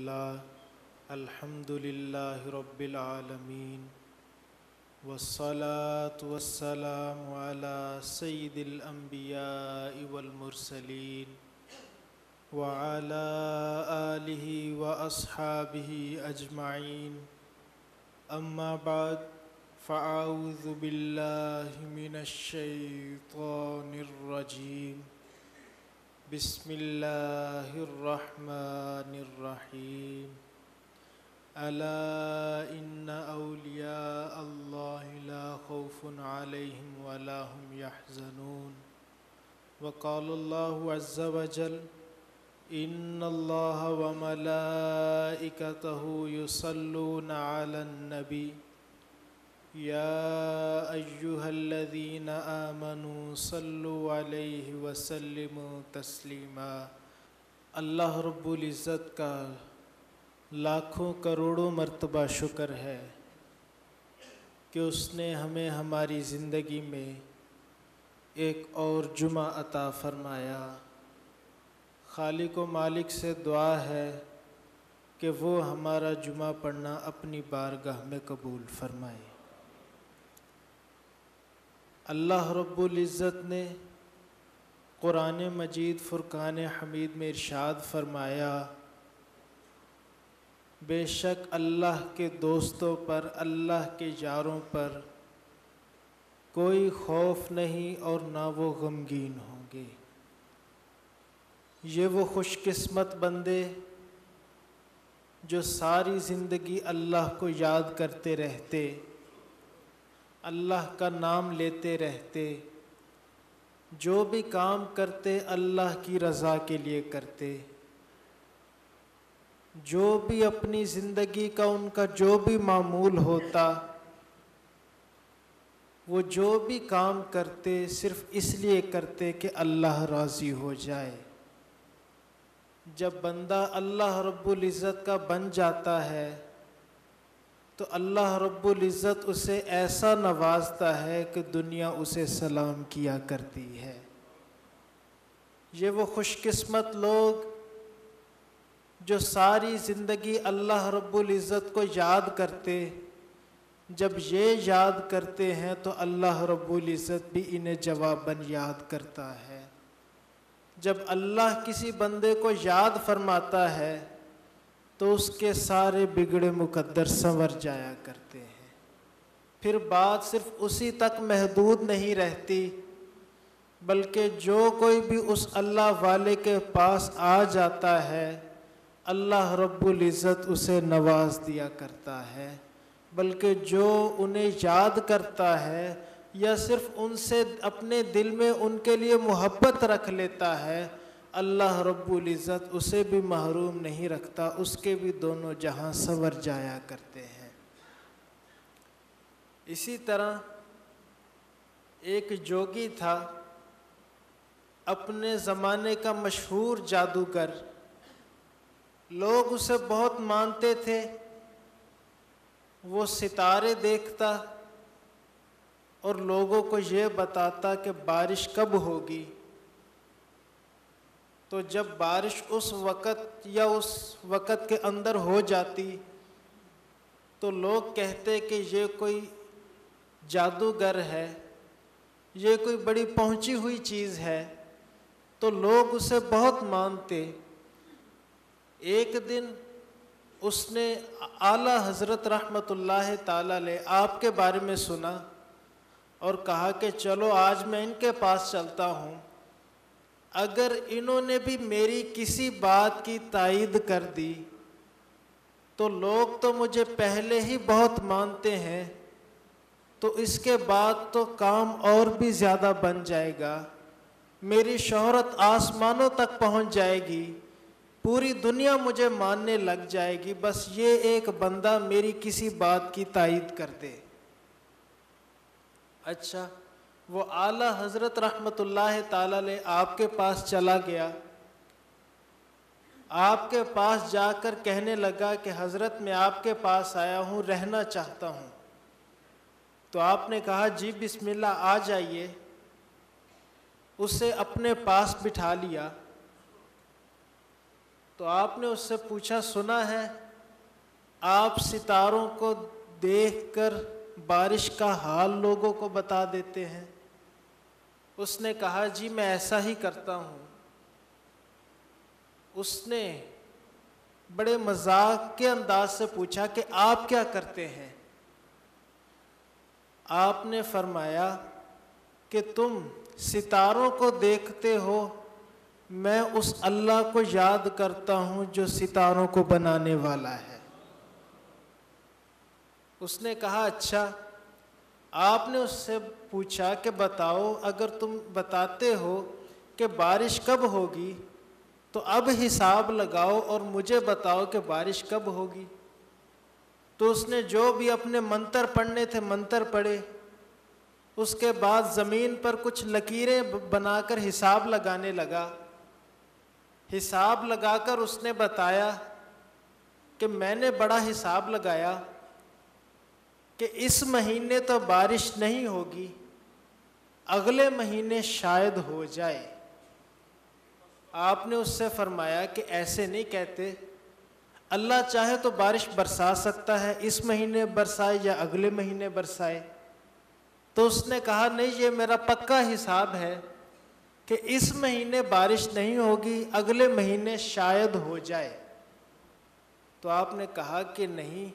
الحمد للہ رب العالمین والصلاة والسلام علی سید الانبیاء والمرسلین وعلی آلہ واصحابہ اجمعین اما بعد فاعوذ باللہ من الشیطان الرجیم بسم اللہ الرحمن الرحیم الا ان اولیاء اللہ لا خوف علیہم ولا هم يحزنون وقال اللہ عز وجل ان اللہ وملائکتہ یصلون علی النبی یا ایہا الذین آمنوا صلوا علیہ وسلموا تسلیما۔ اللہ رب العزت کا لاکھوں کروڑوں مرتبہ شکر ہے کہ اس نے ہمیں ہماری زندگی میں ایک اور جمعہ عطا فرمایا۔ خالق و مالک سے دعا ہے کہ وہ ہمارا جمعہ پڑھنا اپنی بارگاہ میں قبول فرمائے۔ اللہ رب العزت نے قرآن مجید فرقان حمید میں ارشاد فرمایا، بے شک اللہ کے دوستوں پر، اللہ کے یاروں پر کوئی خوف نہیں اور نہ وہ غمگین ہوں گے۔ یہ وہ خوش قسمت بندے جو ساری زندگی اللہ کو یاد کرتے رہتے، اللہ کا نام لیتے رہتے، جو بھی کام کرتے اللہ کی رضا کے لیے کرتے، جو بھی اپنی زندگی کا ان کا جو بھی معمول ہوتا، وہ جو بھی کام کرتے صرف اس لیے کرتے کہ اللہ راضی ہو جائے۔ جب بندہ اللہ رب العزت کا بن جاتا ہے تو اللہ رب العزت اسے ایسا نوازتا ہے کہ دنیا اسے سلام کیا کرتی ہے۔ یہ وہ خوش قسمت لوگ جو ساری زندگی اللہ رب العزت کو یاد کرتے، جب یہ یاد کرتے ہیں تو اللہ رب العزت بھی انہیں جواباً یاد کرتا ہے۔ جب اللہ کسی بندے کو یاد فرماتا ہے تو اس کے سارے بگڑے مقدر سنور جایا کرتے ہیں۔ پھر بات صرف اسی تک محدود نہیں رہتی، بلکہ جو کوئی بھی اس اللہ والے کے پاس آ جاتا ہے اللہ رب العزت اسے نواز دیا کرتا ہے، بلکہ جو انہیں یاد کرتا ہے یا صرف ان سے اپنے دل میں ان کے لیے محبت رکھ لیتا ہے اللہ رب العزت اسے بھی محروم نہیں رکھتا، اس کے بھی دونوں جہاں سنور جایا کرتے ہیں۔ اسی طرح ایک جوگی تھا، اپنے زمانے کا مشہور جادوگر، لوگ اسے بہت مانتے تھے۔ وہ ستارے دیکھتا اور لوگوں کو یہ بتاتا کہ بارش کب ہوگی، تو جب بارش اس وقت یا اس وقت کے اندر ہو جاتی تو لوگ کہتے کہ یہ کوئی جادوگر ہے، یہ کوئی بڑی پہنچی ہوئی چیز ہے، تو لوگ اسے بہت مانتے۔ ایک دن اس نے اعلیٰ حضرت رحمۃ اللہ تعالی علیہ آپ کے بارے میں سنا اور کہا کہ چلو آج میں ان کے پاس چلتا ہوں، اگر انہوں نے بھی میری کسی بات کی تائید کر دی تو لوگ تو مجھے پہلے ہی بہت مانتے ہیں، تو اس کے بعد تو کام اور بھی زیادہ بن جائے گا، میری شہرت آسمانوں تک پہنچ جائے گی، پوری دنیا مجھے ماننے لگ جائے گی، بس یہ ایک بندہ میری کسی بات کی تائید کر دے۔ اچھا، وہ اعلیٰ حضرت رحمۃ اللہ تعالی علیہ آپ کے پاس چلا گیا، آپ کے پاس جا کر کہنے لگا کہ حضرت میں آپ کے پاس آیا ہوں، رہنا چاہتا ہوں۔ تو آپ نے کہا جی بسم اللہ آ جائیے۔ اسے اپنے پاس بٹھا لیا تو آپ نے اس سے پوچھا سنا ہے آپ ستاروں کو دیکھ کر بارش کا حال لوگوں کو بتا دیتے ہیں؟ اس نے کہا جی میں ایسا ہی کرتا ہوں۔ اس نے بڑے مذاق کے انداز سے پوچھا کہ آپ کیا کرتے ہیں؟ آپ نے فرمایا کہ تم ستاروں کو دیکھتے ہو، میں اس اللہ کو یاد کرتا ہوں جو ستاروں کو بنانے والا ہے۔ اس نے کہا اچھا۔ آپ نے اس سے پوچھا کہ بتاؤ اگر تم بتاتے ہو کہ بارش کب ہوگی تو اب حساب لگاؤ اور مجھے بتاؤ کہ بارش کب ہوگی۔ تو اس نے جو بھی اپنے منتر پڑھنے تھے منتر پڑھے، اس کے بعد زمین پر کچھ لکیریں بنا کر حساب لگانے لگا۔ حساب لگا کر اس نے بتایا کہ میں نے بڑا حساب لگایا کہ اس مہینے تو بارش نہیں ہوگی، اگلے مہینے شاید ہو جائے۔ آپ نے اس سے فرمایا کہ ایسے نہیں کہتے، اللہ چاہے تو بارش برسا سکتا ہے، اس مہینے برسائے یا اگلے مہینے برسائے۔ تو اس نے کہا نہیں، یہ میرا پکا حساب ہے کہ اس مہینے بارش نہیں ہوگی، اگلے مہینے شاید ہو جائے۔ تو آپ نے کہا کہ نہیں،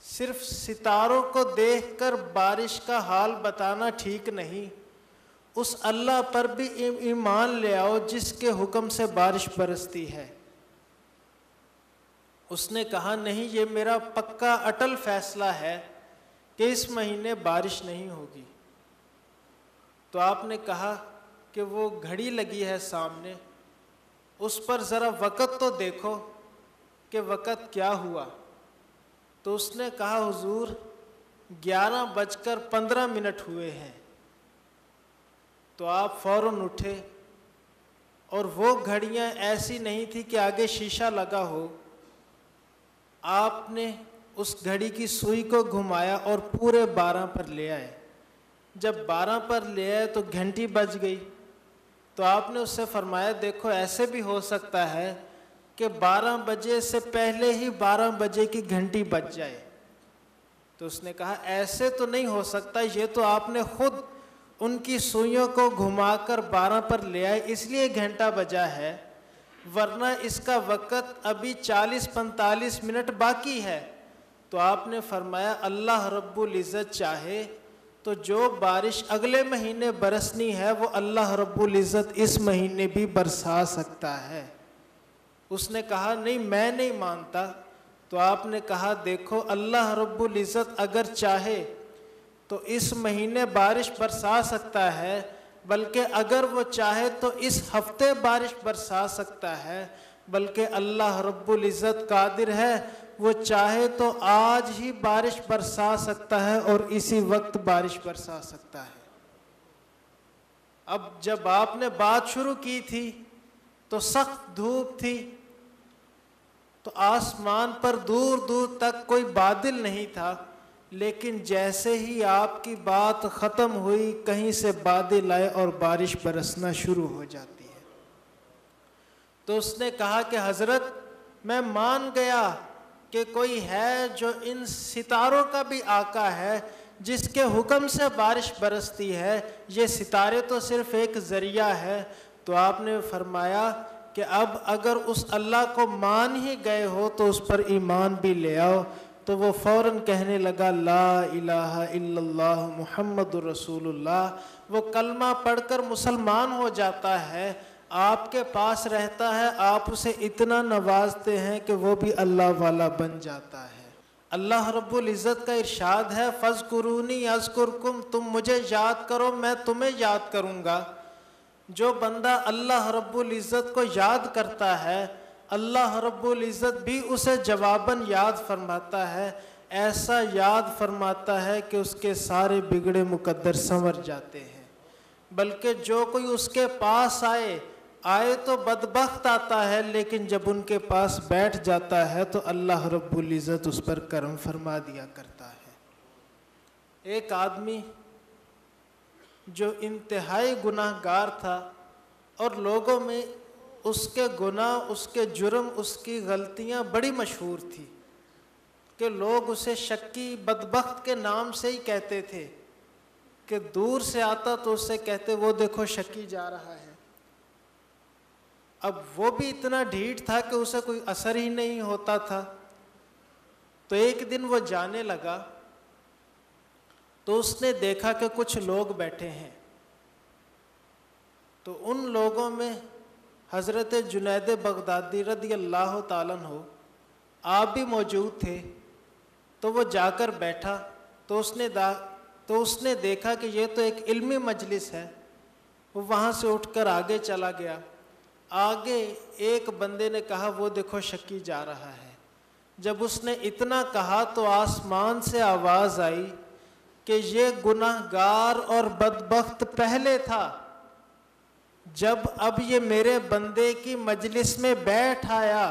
صرف ستاروں کو دیکھ کر بارش کا حال بتانا ٹھیک نہیں، اس اللہ پر بھی ایمان لے آؤ جس کے حکم سے بارش برستی ہے۔ اس نے کہا نہیں، یہ میرا پکا اٹل فیصلہ ہے کہ اس مہینے بارش نہیں ہوگی۔ تو آپ نے کہا کہ وہ گھڑی لگی ہے سامنے، اس پر ذرا وقت تو دیکھو کہ وقت کیا ہوا۔ تو اس نے کہا حضور 11:15 ہوئے ہیں۔ تو آپ فوراً اٹھے، اور وہ گھڑیاں ایسی نہیں تھی کہ آگے شیشہ لگا ہو۔ آپ نے اس گھڑی کی سوئی کو گھمایا اور پورے 12 پر لے آئے۔ جب 12 پر لے آئے تو گھنٹی بج گئی۔ تو آپ نے اس سے فرمایا دیکھو ایسے بھی ہو سکتا ہے کہ 12 بجے سے پہلے ہی 12 بجے کی گھنٹی بج جائے۔ تو اس نے کہا ایسے تو نہیں ہو سکتا، یہ تو آپ نے خود ان کی سوئیوں کو گھما کر 12 پر لے آئے اس لیے گھنٹہ بجا ہے، ورنہ اس کا وقت ابھی 40-45 منٹ باقی ہے۔ تو آپ نے فرمایا اللہ رب العزت چاہے تو جو بارش اگلے مہینے برسنی ہے وہ اللہ رب العزت اس مہینے بھی برسا سکتا ہے۔ اس نے کہا نہیں میں نہیں مانتا۔ تو آپ نے کہا دیکھو اللہ رب العزت اگر چاہے تو اس مہینے بارش برسا سکتا ہے، بلکہ اگر وہ چاہے تو اس ہفتے بارش برسا سکتا ہے، بلکہ اللہ رب العزت قادر ہے، وہ چاہے تو آج ہی بارش برسا سکتا ہے اور اسی وقت بارش برسا سکتا ہے۔ اب جب آپ نے بات شروع کی تھی تو سخت دھوپ تھی، تو آسمان پر دور دور تک کوئی بادل نہیں تھا، لیکن جیسے ہی آپ کی بات ختم ہوئی کہیں سے بادل آئے اور بارش برسنا شروع ہو جاتی ہے۔ تو اس نے کہا کہ حضرت میں مان گیا کہ کوئی ہے جو ان ستاروں کا بھی آقا ہے، جس کے حکم سے بارش برستی ہے، یہ ستارے تو صرف ایک ذریعہ ہے۔ تو آپ نے فرمایا کہ اب اگر اس اللہ کو مان ہی گئے ہو تو اس پر ایمان بھی لے آؤ۔ تو وہ فوراً کہنے لگا لا الہ الا اللہ محمد رسول اللہ۔ وہ کلمہ پڑھ کر مسلمان ہو جاتا ہے، آپ کے پاس رہتا ہے، آپ اسے اتنا نوازتے ہیں کہ وہ بھی اللہ والا بن جاتا ہے۔ اللہ رب العزت کا ارشاد ہے فَاذْكُرُونِي أَذْكُرْكُمْ، تم مجھے یاد کرو میں تمہیں یاد کروں گا۔ جو بندہ اللہ رب العزت کو یاد کرتا ہے، اللہ رب العزت بھی اسے جواباً یاد فرماتا ہے، ایسا یاد فرماتا ہے کہ اس کے سارے بگڑے مقدر سنور جاتے ہیں۔ بلکہ جو کوئی اس کے پاس آئے تو بدبخت آتا ہے، لیکن جب ان کے پاس بیٹھ جاتا ہے تو اللہ رب العزت اس پر کرم فرما دیا کرتا ہے۔ ایک آدمی جو انتہائی گناہ گار تھا اور لوگوں میں اس کے گناہ، اس کے جرم، اس کی غلطیاں بڑی مشہور تھی کہ لوگ اسے شکی بدبخت کے نام سے ہی کہتے تھے، کہ دور سے آتا تو اس سے کہتے وہ دیکھو شکی جا رہا ہے۔ اب وہ بھی اتنا ڈھیٹ تھا کہ اسے کوئی اثر ہی نہیں ہوتا تھا۔ تو ایک دن وہ جانے لگا تو اس نے دیکھا کہ کچھ لوگ بیٹھے ہیں، تو ان لوگوں میں حضرت جنید بغدادی رضی اللہ تعالیٰ عنہ آپ بھی موجود تھے۔ تو وہ جا کر بیٹھا تو اس نے دیکھا کہ یہ تو ایک علمی مجلس ہے۔ وہ وہاں سے اٹھ کر آگے چلا گیا۔ آگے ایک بندے نے کہا وہ دیکھو شکی جا رہا ہے۔ جب اس نے اتنا کہا تو آسمان سے آواز آئی کہ یہ گناہ گار اور بدبخت پہلے تھا، جب اب یہ میرے بندے کی مجلس میں بیٹھ آیا،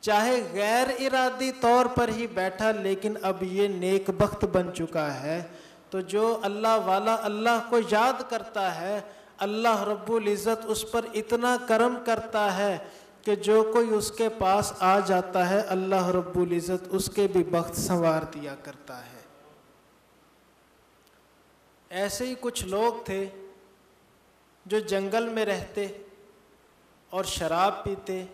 چاہے غیر ارادی طور پر ہی بیٹھا، لیکن اب یہ نیک بخت بن چکا ہے۔ تو جو اللہ والا اللہ کو یاد کرتا ہے، اللہ رب العزت اس پر اتنا کرم کرتا ہے کہ جو کوئی اس کے پاس آ جاتا ہے، اللہ رب العزت اس کے بھی بخت سنوار دیا کرتا ہے۔ ایسے ہی کچھ لوگ تھے جو جنگل میں رہتے اور شراب پیتے،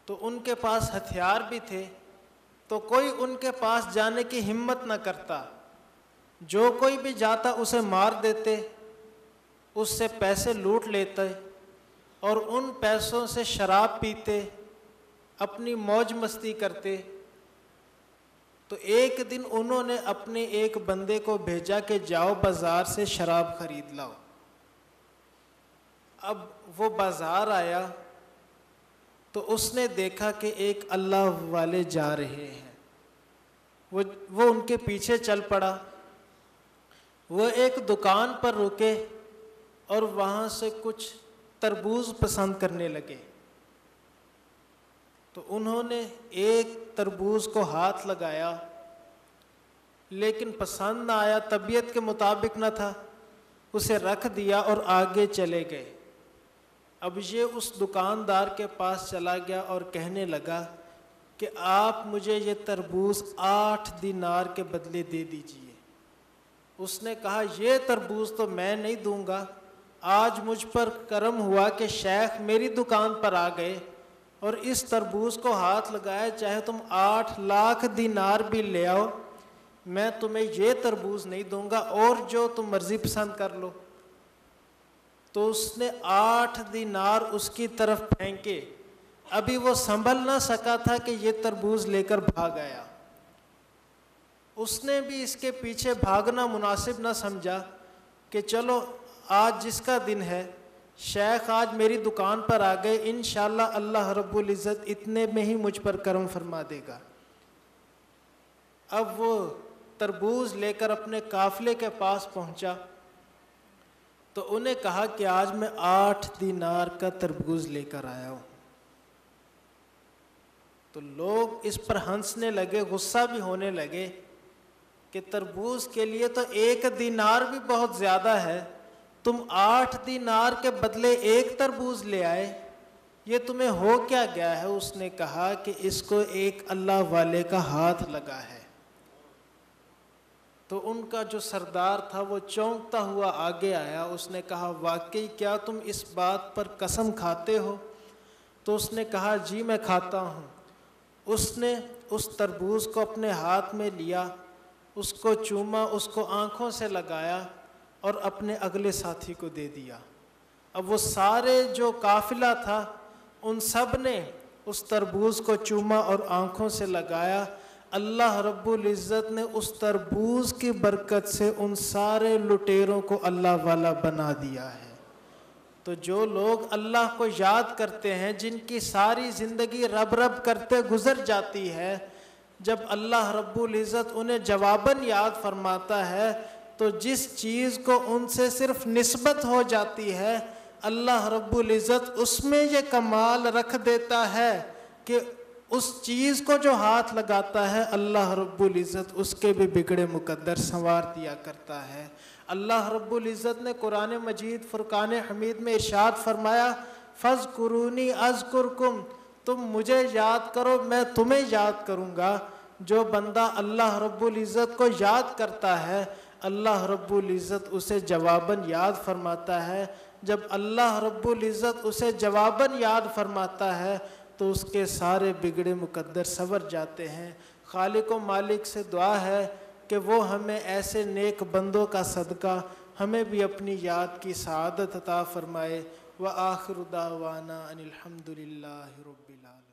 تو ان کے پاس ہتھیار بھی تھے، تو کوئی ان کے پاس جانے کی ہمت نہ کرتا۔ جو کوئی بھی جاتا اسے مار دیتے، اس سے پیسے لوٹ لیتے اور ان پیسوں سے شراب پیتے، اپنی موج مستی کرتے۔ تو ایک دن انہوں نے اپنے ایک بندے کو بھیجا کہ جاؤ بازار سے شراب خرید لاؤ۔ اب وہ بازار آیا تو اس نے دیکھا کہ ایک اللہ والے جا رہے ہیں، وہ ان کے پیچھے چل پڑا۔ وہ ایک دکان پر رکے اور وہاں سے کچھ تربوز پسند کرنے لگے۔ تو انہوں نے ایک تربوز کو ہاتھ لگایا، لیکن پسند نہ آیا، طبیعت کے مطابق نہ تھا، اسے رکھ دیا اور آگے چلے گئے۔ اب یہ اس دکاندار کے پاس چلا گیا اور کہنے لگا کہ آپ مجھے یہ تربوز 8 دینار کے بدلے دے دیجئے۔ اس نے کہا یہ تربوز تو میں نہیں دوں گا، آج مجھ پر کرم ہوا کہ شیخ میری دکان پر آ گئے اور اس تربوز کو ہاتھ لگایا، چاہے تم 8 لاکھ دینار بھی لے آؤ، میں تمہیں یہ تربوز نہیں دوں گا، اور جو تم مرضی پسند کر لو۔ تو اس نے 8 دینار اس کی طرف پھینکے۔ ابھی وہ سنبھل نہ سکا تھا کہ یہ تربوز لے کر بھاگ آیا۔ اس نے بھی اس کے پیچھے بھاگنا مناسب نہ سمجھا کہ چلو آج جس کا دن ہے، شیخ آج میری دکان پر آ گئے، انشاءاللہ اللہ رب العزت اتنے میں ہی مجھ پر کرم فرما دے گا۔ اب وہ تربوز لے کر اپنے قافلے کے پاس پہنچا تو انہیں کہا کہ آج میں 8 دینار کا تربوز لے کر آیا ہوں۔ تو لوگ اس پر ہنسنے لگے، غصہ بھی ہونے لگے کہ تربوز کے لیے تو 1 دینار بھی بہت زیادہ ہے، تم 8 دینار کے بدلے 1 تربوز لے آئے، یہ تمہیں ہو کیا گیا ہے؟ اس نے کہا کہ اس کو ایک اللہ والے کا ہاتھ لگا ہے۔ تو ان کا جو سردار تھا وہ چونکتا ہوا آگے آیا، اس نے کہا واقعی کیا تم اس بات پر قسم کھاتے ہو؟ تو اس نے کہا جی میں کھاتا ہوں۔ اس نے اس تربوز کو اپنے ہاتھ میں لیا، اس کو چوما، اس کو آنکھوں سے لگایا اور اپنے اگلے ساتھی کو دے دیا۔ اب وہ سارے جو قافلہ تھا ان سب نے اس تربوز کو چوما اور آنکھوں سے لگایا۔ اللہ رب العزت نے اس تربوز کی برکت سے ان سارے لٹیروں کو اللہ والا بنا دیا ہے۔ تو جو لوگ اللہ کو یاد کرتے ہیں، جن کی ساری زندگی رب رب کرتے گزر جاتی ہے، جب اللہ رب العزت انہیں جواباً یاد فرماتا ہے تو جس چیز کو ان سے صرف نسبت ہو جاتی ہے، اللہ رب العزت اس میں یہ کمال رکھ دیتا ہے کہ اس چیز کو جو ہاتھ لگاتا ہے اللہ رب العزت اس کے بھی بگڑے مقدر سنوار دیا کرتا ہے۔ اللہ رب العزت نے قرآن مجید فرقان حمید میں ارشاد فرمایا فَاذْكُرُونِي أَذْكُرْكُمْ، تم مجھے یاد کرو میں تمہیں یاد کروں گا۔ جو بندہ اللہ رب العزت کو یاد کرتا ہے اللہ رب العزت اسے جواباً یاد فرماتا ہے۔ جب اللہ رب العزت اسے جواباً یاد فرماتا ہے تو اس کے سارے بگڑے مقدر سنور جاتے ہیں۔ خالق و مالک سے دعا ہے کہ وہ ہمیں ایسے نیک بندوں کا صدقہ ہمیں بھی اپنی یاد کی سعادت عطا فرمائے۔ وآخر دعوانا ان الحمد للہ رب العالمین۔